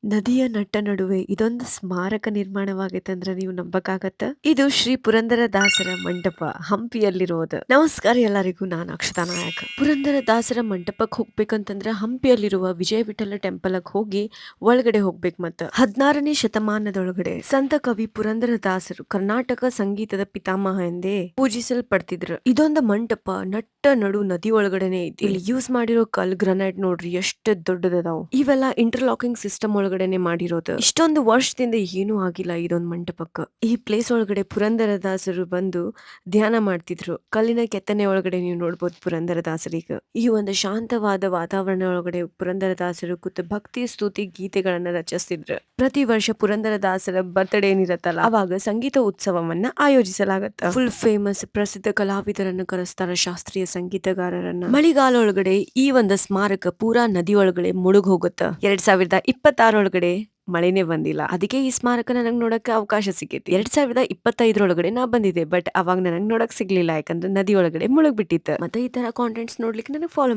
ನದಿಯ ನಟ್ಟ ನಡುವೆ ಇದೊಂದು ಸ್ಮಾರಕ ನಿರ್ಮಾಣವಾಗೈತೆ ಅಂದ್ರೆ ನೀವು ನಂಬಕ್ಕಾಗತ್ತ. ಇದು ಶ್ರೀ ಪುರಂದರ ದಾಸರ ಮಂಟಪ ಹಂಪಿಯಲ್ಲಿರೋದು. ನಮಸ್ಕಾರ ಎಲ್ಲರಿಗೂ, ನಾನು ಅಕ್ಷತಾ ನಾಯಕ್. ಪುರಂದರ ದಾಸರ ಮಂಟಪಕ್ಕೆ ಹೋಗ್ಬೇಕಂತಂದ್ರ ಹಂಪಿಯಲ್ಲಿರುವ ವಿಜಯ ವಿಠಲ ಟೆಂಪಲ್ ಹೋಗಿ ಒಳಗಡೆ ಹೋಗ್ಬೇಕು. ಮತ್ತ 16ನೇ ಶತಮಾನದೊಳಗಡೆ ಸಂತ ಕವಿ ಪುರಂದರ ದಾಸರು ಕರ್ನಾಟಕ ಸಂಗೀತದ ಪಿತಾಮಹ ಎಂದೇ ಪೂಜಿಸಲ್ಪಡ್ತಿದ್ರು. ಇದೊಂದು ಮಂಟಪ ನಟ್ಟ ನಡು ನದಿ ಒಳಗಡೆನೆ ಐತಿ. ಇಲ್ಲಿ ಯೂಸ್ ಮಾಡಿರೋ ಕಲ್ ಗ್ರನೈಟ್ ನೋಡ್ರಿ ಎಷ್ಟು ದೊಡ್ಡದದಾವ್. ಇವೆಲ್ಲ ಇಂಟರ್ಲಾಕಿಂಗ್ ಸಿಸ್ಟಮ್ ಒಳಗಡೆನೆ ಮಾಡಿರೋದು. ಇಷ್ಟೊಂದು ವರ್ಷದಿಂದ ಏನೂ ಆಗಿಲ್ಲ ಇದೊಂದು ಮಂಟಪಕ್ಕ. ಈ ಪ್ಲೇಸ್ ಒಳಗಡೆ ಪುರಂದರ ದಾಸರು ಬಂದು ಧ್ಯಾನ ಮಾಡ್ತಿದ್ರು. ಕಲ್ಲಿನ ಕೆತ್ತನೆ ಒಳಗಡೆ ನೀವು ನೋಡ್ಬೋದು ಪುರಂದರ ದಾಸರಿಗೆ. ಈ ಒಂದು ಶಾಂತವಾದ ವಾತಾವರಣ ಒಳಗಡೆ ಪುರಂದರ ದಾಸರು ಕೂತು ಭಕ್ತಿ ಸ್ತುತಿ ಗೀತೆಗಳನ್ನ ರಚಿಸ್ತಿದ್ರು. ಪ್ರತಿ ವರ್ಷ ಪುರಂದರ ದಾಸರ ಬರ್ತ್ಡೇ ಏನಿರತ್ತಲ್ಲ, ಅವಾಗ ಸಂಗೀತ ಉತ್ಸವವನ್ನ ಆಯೋಜಿಸಲಾಗತ್ತ. ಫುಲ್ ಫೇಮಸ್ ಪ್ರಸಿದ್ಧ ಕಲಾವಿದರನ್ನು ಕರೆಸ್ತಾರ, ಶಾಸ್ತ್ರೀಯ ಸಂಗೀತಗಾರರನ್ನ. ಮಳಿಗಾಲ ಒಳಗಡೆ ಈ ಒಂದು ಸ್ಮಾರಕ ಪೂರಾ ನದಿ ಒಳಗಡೆ ಮುಳುಗ್ ಹೋಗುತ್ತ. 2026 ಒಳಗಡೆ ಮಳೆನೇ ಬಂದಿಲ್ಲ. ಅದಕ್ಕೆ ಈ ಸ್ಮಾರಕ ನನಗ್ ನೋಡಕ್ಕೆ ಅವಕಾಶ ಸಿಕ್ಕೈತಿ. 2025 ನಾ ಬಂದಿದ್ದೆ, ಬಟ್ ಅವಾಗ ನನಗ್ ನೋಡಕ್ ಸಿಗ್ಲಿಲ್ಲ, ಯಾಕಂದ್ರೆ ನದಿ ಒಳಗಡೆ ಮುಳುಗ್ ಬಿಟ್ಟಿತ್ತು. ಮತ್ತೆ ಈ ತರ ಕಾಂಟೆಂಟ್ಸ್ ನೋಡ್ಲಿಕ್ಕೆ ನನಗೆ ಫಾಲೋ